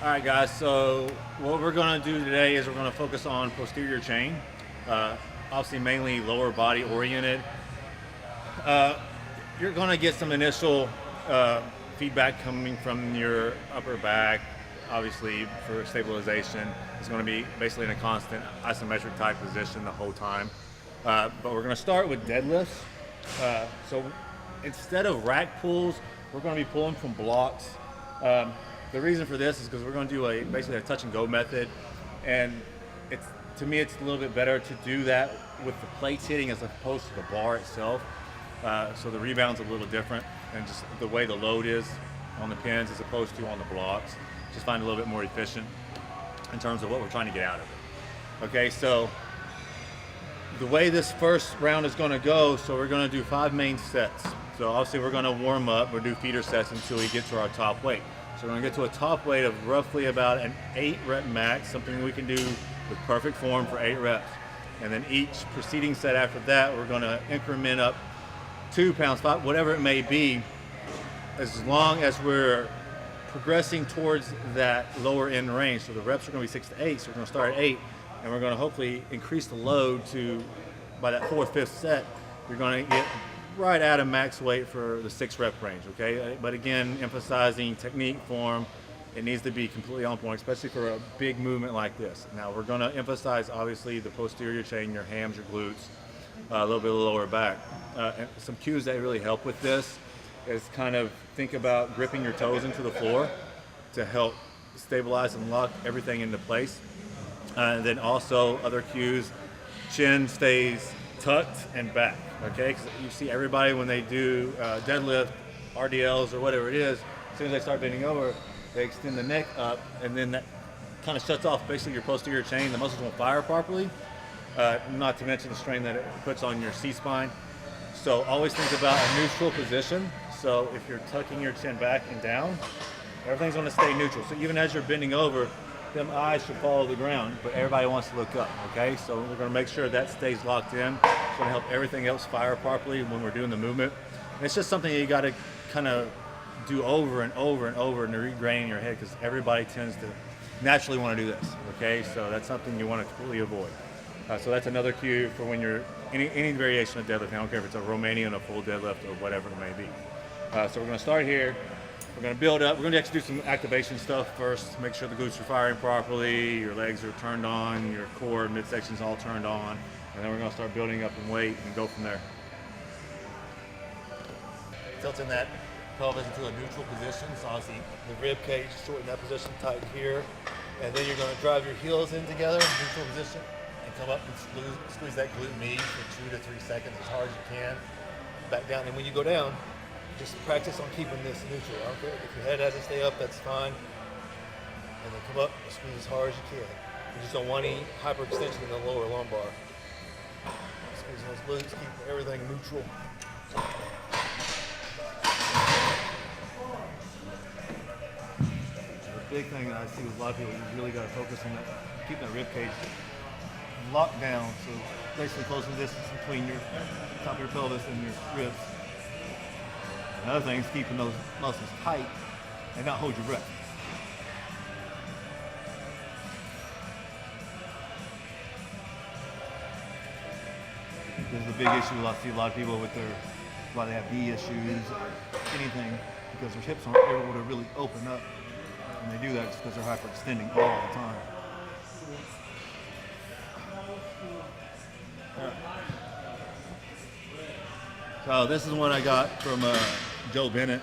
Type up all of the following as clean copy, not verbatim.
All right, guys, so what we're going to do today is we're going to focus on posterior chain, obviously mainly lower body oriented. You're going to get some initial feedback coming from your upper back. Obviously, for stabilization, it's going to be basically in a constant isometric type position the whole time. But we're going to start with deadlifts. So instead of rack pulls, we're going to be pulling from blocks. The reason for this is because we're going to do basically a touch and go method, and to me it's a little bit better to do that with the plates hitting as opposed to the bar itself. So the rebound's a little different, and just the way the load is on the pins as opposed to on the blocks. Just find it a little bit more efficient in terms of what we're trying to get out of it. Okay, so the way this first round is going to go, so we're going to do 5 main sets. So obviously we're going to warm up, we'll do feeder sets until we get to our top weight. So we're going to get to a top weight of roughly about an 8 rep max, something we can do with perfect form for 8 reps. And then each preceding set after that, we're going to increment up 2 pounds, 5, whatever it may be, as long as we're progressing towards that lower end range. So the reps are going to be 6 to 8, so we're going to start at 8, and we're going to hopefully increase the load to, by that 4th, 5th set, you're going to get right at a max weight for the 6 rep range, okay? But again, emphasizing technique, form, it needs to be completely on point, especially for a big movement like this. Now we're going to emphasize obviously the posterior chain, your hams, your glutes, a little bit of the lower back. And some cues that really help with this is kind of think about gripping your toes into the floor to help stabilize and lock everything into place. And then also other cues, chin stays tucked and back, okay? Because you see everybody when they do deadlift, RDLs, or whatever it is, as soon as they start bending over, they extend the neck up, and then that kind of shuts off basically your posterior chain. The muscles won't fire properly, not to mention the strain that it puts on your C-spine. So always think about a neutral position. So if you're tucking your chin back and down, everything's going to stay neutral. So even as you're bending over, them eyes should follow the ground, but everybody wants to look up, okay? So we're going to make sure that stays locked in. It's going to help everything else fire properly when we're doing the movement. And it's just something that you got to kind of do over and over and over and regrain in your head, because everybody tends to naturally want to do this, okay? So that's something you want to completely avoid. So that's another cue for when you're any variation of deadlift. I don't care if it's a Romanian, a full deadlift, or whatever it may be. So we're going to start here. We're going to build up. We're going to actually do some activation stuff first. Make sure the glutes are firing properly, your legs are turned on, your core midsection's all turned on, and then we're going to start building up in weight and go from there. Tilting that pelvis into a neutral position, so obviously the rib cage, shorten that position, tight here, and then you're going to drive your heels in together, neutral position, and come up and squeeze that glute med for 2 to 3 seconds as hard as you can. Back down, and when you go down, just practice on keeping this neutral. I don't care if your head has to stay up, that's fine. And then come up and squeeze as hard as you can. You just don't want any hyperextension in the lower lumbar. Squeeze those glutes, keep everything neutral. The big thing that I see with a lot of people is you really got to focus on that, keep that rib cage locked down. So basically closing the distance between your top of your pelvis and your ribs. Another thing is keeping those muscles tight and not hold your breath. This is a big issue. I see a lot of people with why they have knee issues or anything, because their hips aren't able to really open up. And they do that just because they're hyperextending all the time. So this is one I got from Joe Bennett,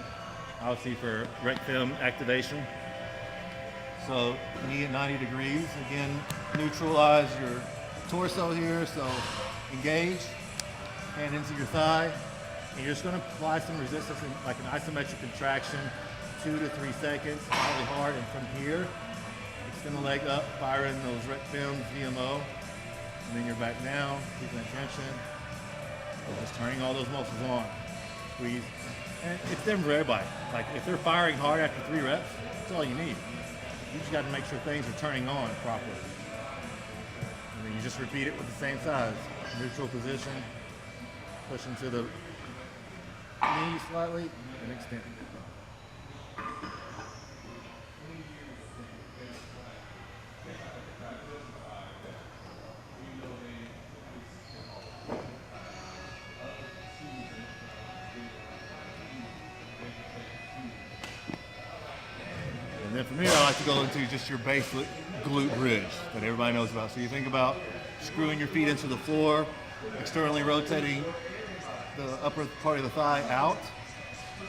obviously for rec film activation. So knee at 90 degrees. Again, neutralize your torso here. So engage, hand into your thigh. And you're just going to apply some resistance, like an isometric contraction, 2 to 3 seconds, really hard. And from here, extend the leg up, fire in those rec films, VMO. And then you're back down, keeping that tension. Just turning all those muscles on. Squeeze. And it's different for everybody. Like if they're firing hard after 3 reps, that's all you need. You just got to make sure things are turning on properly. And then you just repeat it with the same size. Neutral position. Push into the knee slightly and extend. then from here, I like to go into just your basic glute bridge that everybody knows about. So you think about screwing your feet into the floor, externally rotating the upper part of the thigh out,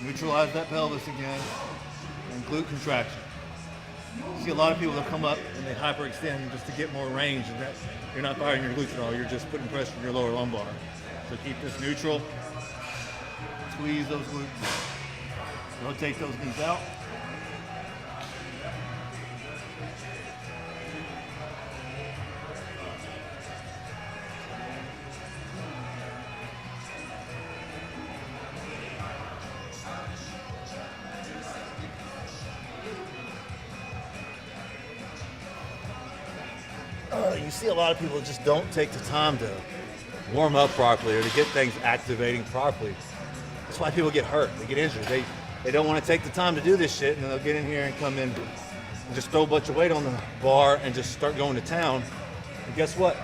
neutralize that pelvis again, and glute contraction. You see a lot of people that come up and they hyperextend just to get more range, and that you're not firing your glutes at all, you're just putting pressure on your lower lumbar. So keep this neutral, squeeze those glutes, rotate those knees out. You see a lot of people just don't take the time to warm up properly or to get things activating properly. That's why people get hurt, they get injured. They don't want to take the time to do this shit, and then they'll get in here and come in and just throw a bunch of weight on the bar and just start going to town. And guess what?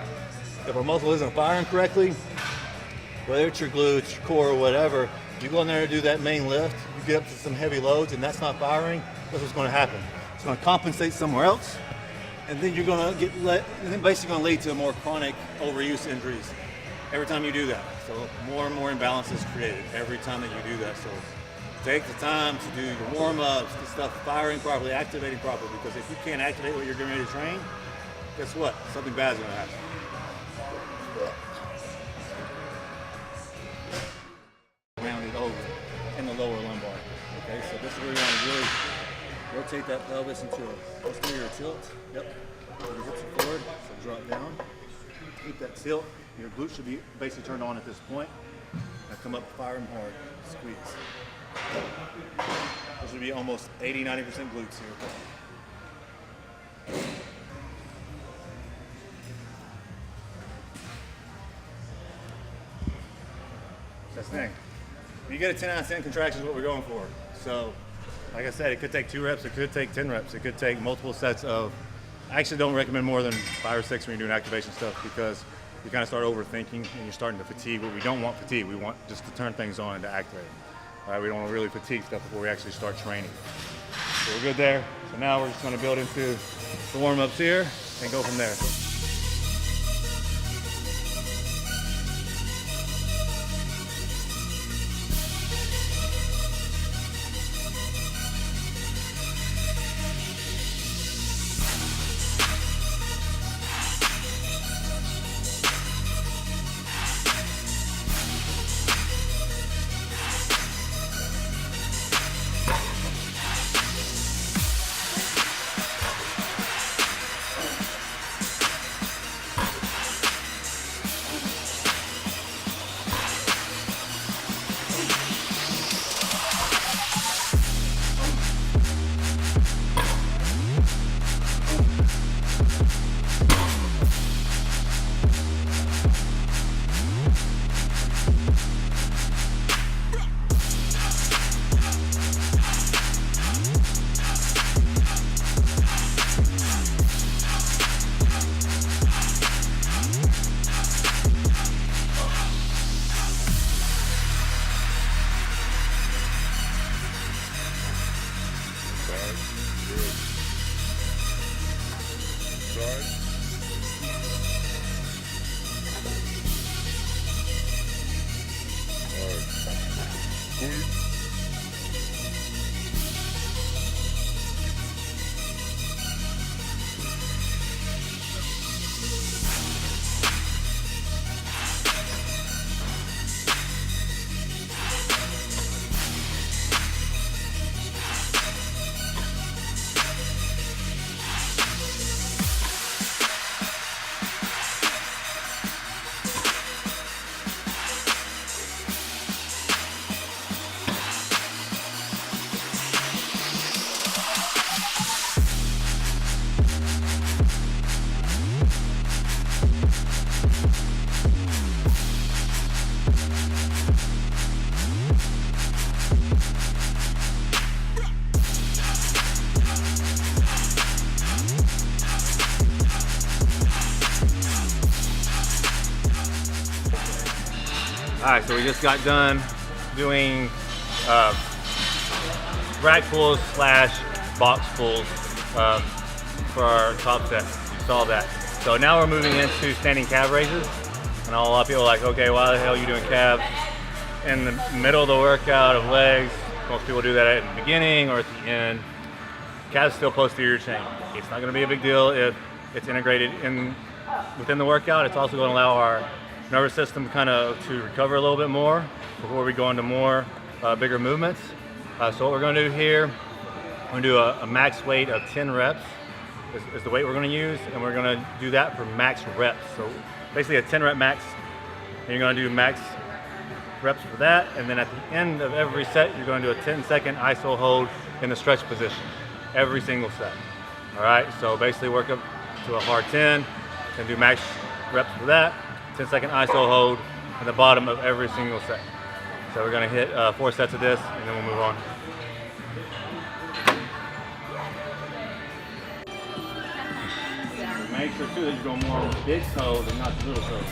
If our muscle isn't firing correctly, whether it's your glutes, your core, or whatever, you go in there and do that main lift, you get up to some heavy loads and that's not firing, that's what's going to happen. It's going to compensate somewhere else, and then you're going to and then basically going to lead to more chronic overuse injuries every time you do that. So more and more imbalance is created every time that you do that. So take the time to do your warm-ups, the stuff firing properly, activating properly, because if you can't activate what you're getting ready to train, guess what? Something bad is going to happen. Rounded over in the lower lumbar. Okay, so this is where you want to really rotate that pelvis into a posterior tilt. Yep. Your hips are forward, so drop down. Keep that tilt. Your glutes should be basically turned on at this point. Now come up, fire them hard, squeeze. There should be almost 80-90% glutes here. That's the thing. You get a 10 out of 10 contraction is what we're going for. So, like I said, it could take 2 reps, it could take 10 reps, it could take multiple sets of. I actually don't recommend more than 5 or 6 when you're doing activation stuff, because you kind of start overthinking and you're starting to fatigue. But we don't want fatigue. We want just to turn things on and to activate. All right, we don't want to really fatigue stuff before we actually start training. So we're good there. So now we're just going to build into the warm-ups here and go from there. Alright, so we just got done doing rack pulls slash box pulls for our top set. You saw that. So now we're moving into standing calf raises. And a lot of people are like, okay, why the hell are you doing calves in the middle of the workout of legs? Most people do that at the beginning or at the end. Calves still posterior chain. It's not going to be a big deal if it's integrated within the workout. It's also going to allow our nervous system to recover a little bit more before we go into more bigger movements. So what we're going to do here, we're going to do a max weight of 10 reps is the weight we're going to use, and we're going to do that for max reps. So basically a 10 rep max, and you're going to do max reps for that, and then at the end of every set you're going to do a 10-second iso hold in the stretch position every single set. All right, so basically work up to a hard 10 and do max reps for that, 10-second iso hold at the bottom of every single set. So we're going to hit 4 sets of this, and then we'll move on. Make sure too that you go more on the big toes and not the little toes.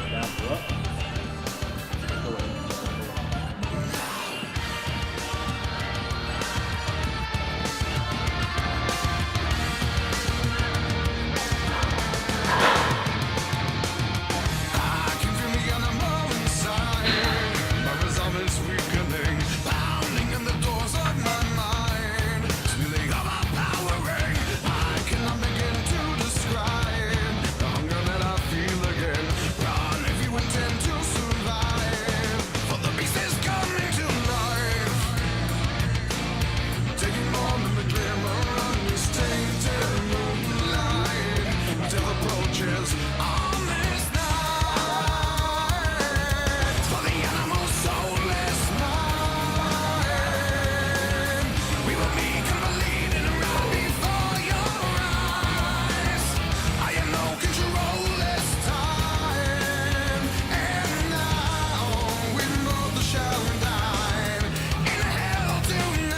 Down, pull up. Pull away. I can feel the animal inside. My resolve is weakening, pounding in the doors of my mind. Stealing all my power. I cannot begin to describe the hunger that I feel again. Run if you intend to survive, for the beast is coming to life, taking more than the glimmer on this tainted moonlight. Death approaches on this night, for the animal soulless mind. We will meet and bleed in a round before your eyes. I am no control this time, and now we both shall die in hell tonight.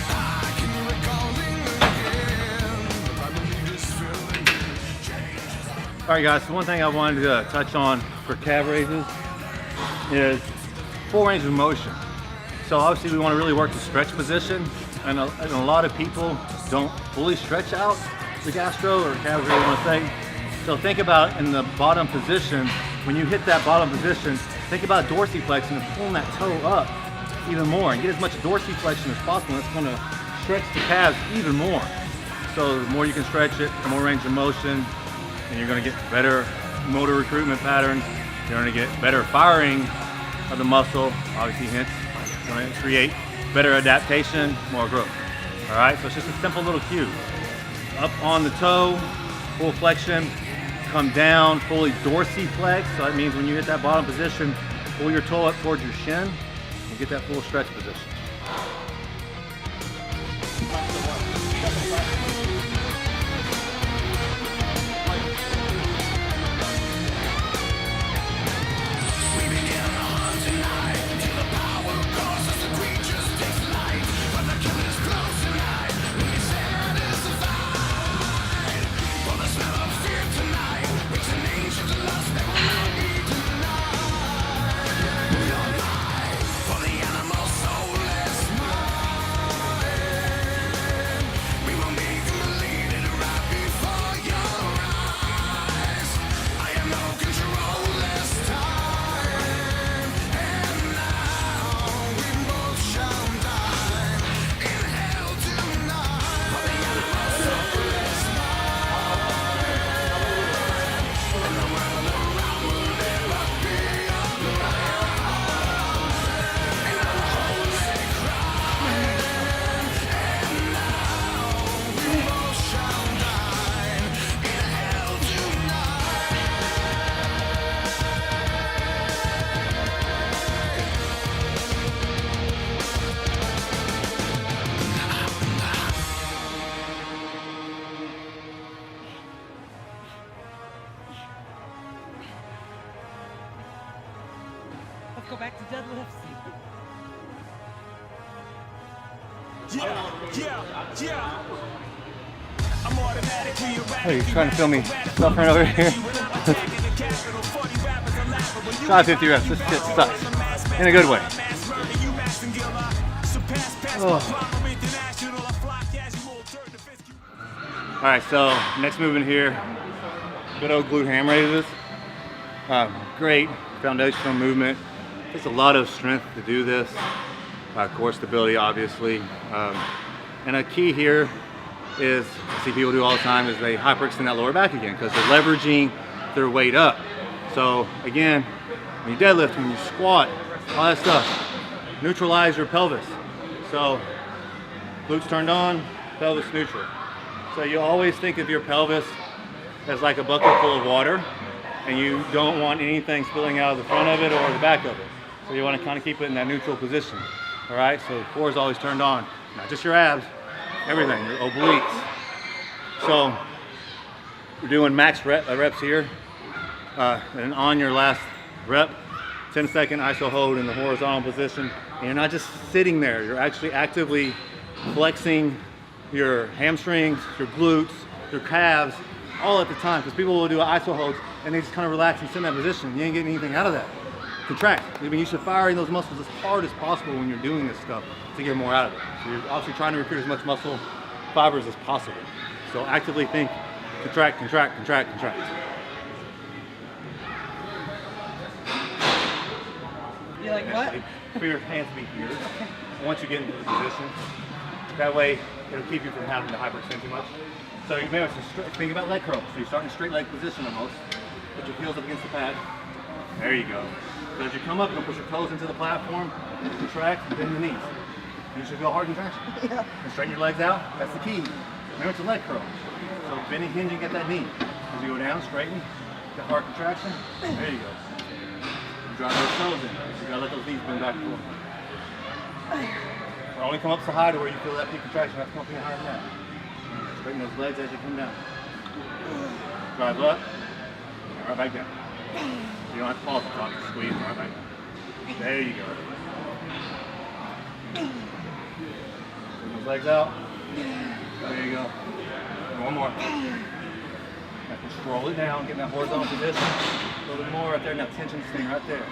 I can be recalling again, I believe this feeling changes. All right, guys, so one thing I wanted to touch on for calf raises is full range of motion. So obviously we want to really work the stretch position, and a lot of people don't fully stretch out the gastro or calves, really want to say. So think about in the bottom position, when you hit that bottom position, think about dorsiflexing and pulling that toe up even more and get as much dorsiflexion as possible. That's going to stretch the calves even more. So the more you can stretch it, the more range of motion, and you're going to get better motor recruitment patterns. You're going to get better firing of the muscle, obviously, hence going to create better adaptation, more growth. All right, so it's just a simple little cue. Up on the toe, full flexion, come down, fully dorsiflex. So that means when you hit that bottom position, pull your toe up towards your shin and get that full stretch position. Let's go back to deadlifts. Yeah. Oh, you're trying to film me suffering over here? Try 50 reps. This shit sucks. In a good way. Oh. Alright, so next movement here. Good old glute ham raises. Great foundational movement. Takes a lot of strength to do this. Core stability, obviously. And a key here is, I see people do all the time, is they hyperextend that lower back again because they're leveraging their weight up. So again, when you deadlift, when you squat, all that stuff, neutralize your pelvis. So glutes turned on, pelvis neutral. So you always think of your pelvis as like a bucket full of water, and you don't want anything spilling out of the front of it or the back of it. So you want to kind of keep it in that neutral position. All right, so the core is always turned on, not just your abs, everything, your obliques. So we're doing max reps here, and on your last rep, 10-second iso hold in the horizontal position. And you're not just sitting there, you're actually actively flexing your hamstrings, your glutes, your calves, all at the time. Because people will do iso holds and they just kind of relax and sit in that position. You ain't getting anything out of that. Contract. I mean, you should fire in those muscles as hard as possible when you're doing this stuff to get more out of it. So you're obviously trying to recruit as much muscle fibers as possible. So actively think, contract, contract, contract, contract. You like what? For your hands to be here. Once you get into the position, that way it'll keep you from having to hyperextend too much. So you may think about leg curls. So you start in a straight leg position almost. Put your heels up against the pad. There you go. So as you come up, you're gonna push your toes into the platform, contract, and bend the knees. You should feel hard contraction. Yeah. And straighten your legs out. That's the key. Remember, it's a leg curl. So bending, hinging at that knee. As you go down, straighten, get hard contraction. There you go. Drive those toes in. So you gotta let those knees bend back and forth. So only come up so high to where you feel that peak contraction. That's coming higher than that. Straighten those legs as you come down. Drive up, and right back down. You don't have to pause the top, just squeeze right back down. There you go. Bring those legs out. There you go. And one more. Now control it down, get in that horizontal position. A little bit more right there. Now tension staying right there.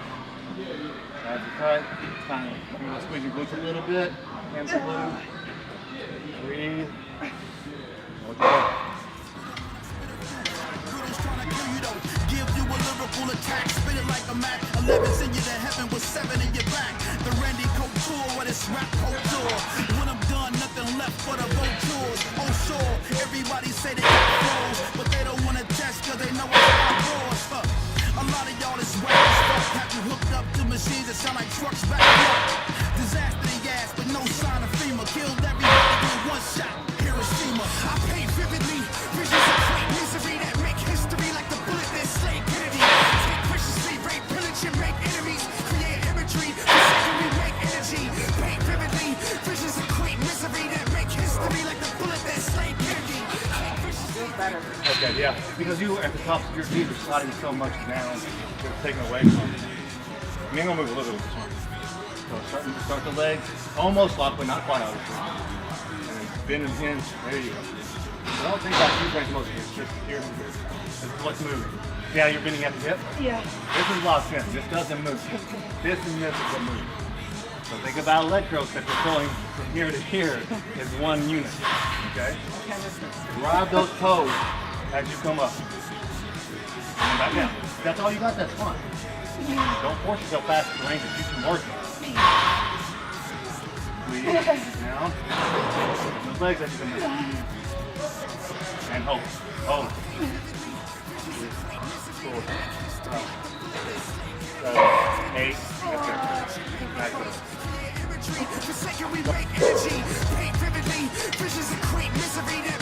Abs are tight. Kind of squeeze your glutes a little bit. Hands are loose. Breathe. Okay. Give you a lyrical attack, spit it like a Mac. 11 send you to heaven with 7 in your back. The Randy Couture with his rap culture. When I'm done, nothing left for the vultures. Oh sure, everybody say they got flows, but they don't want to test cause they know it's hard roars. A lot of y'all is whack as fuck. Have you hooked up to machines that sound like trucks back up? Disaster the ass, but no sign of FEMA. Killed everybody in one shot, Hiroshima. I paint vividly, visions of great misery that make history like the bullet that slay Kennedy. Take viciously, rape, pillage, and make enemies. Create imagery, precision, we make energy. Paint vividly, visions of great misery that make history like the bullet that slay Kennedy. Okay, yeah, because you at the top of your knees are sliding so much down, you're taking away from it. I mean, I'm gonna move a little bit with this one. So start the legs, almost lock, but not quite obviously. And then bend and hinge, there you go. So don't think about two range motion, it's just here and here. This is what's moving. Yeah, you're bending at the hip? Yeah. This is locked in, this doesn't move. This and this is what moves. So think about leg curls that you're pulling from here to here is one unit, okay? Drive those toes as you come up. And back down. If that's all you got, that's fine. Don't force yourself past the range that you can work in. Squeeze down. Those legs as you come up. And hold. Hold. 4, 5, 7, 8. That's it. Back up. For second we make energy. Paint vividly, visions of great misery that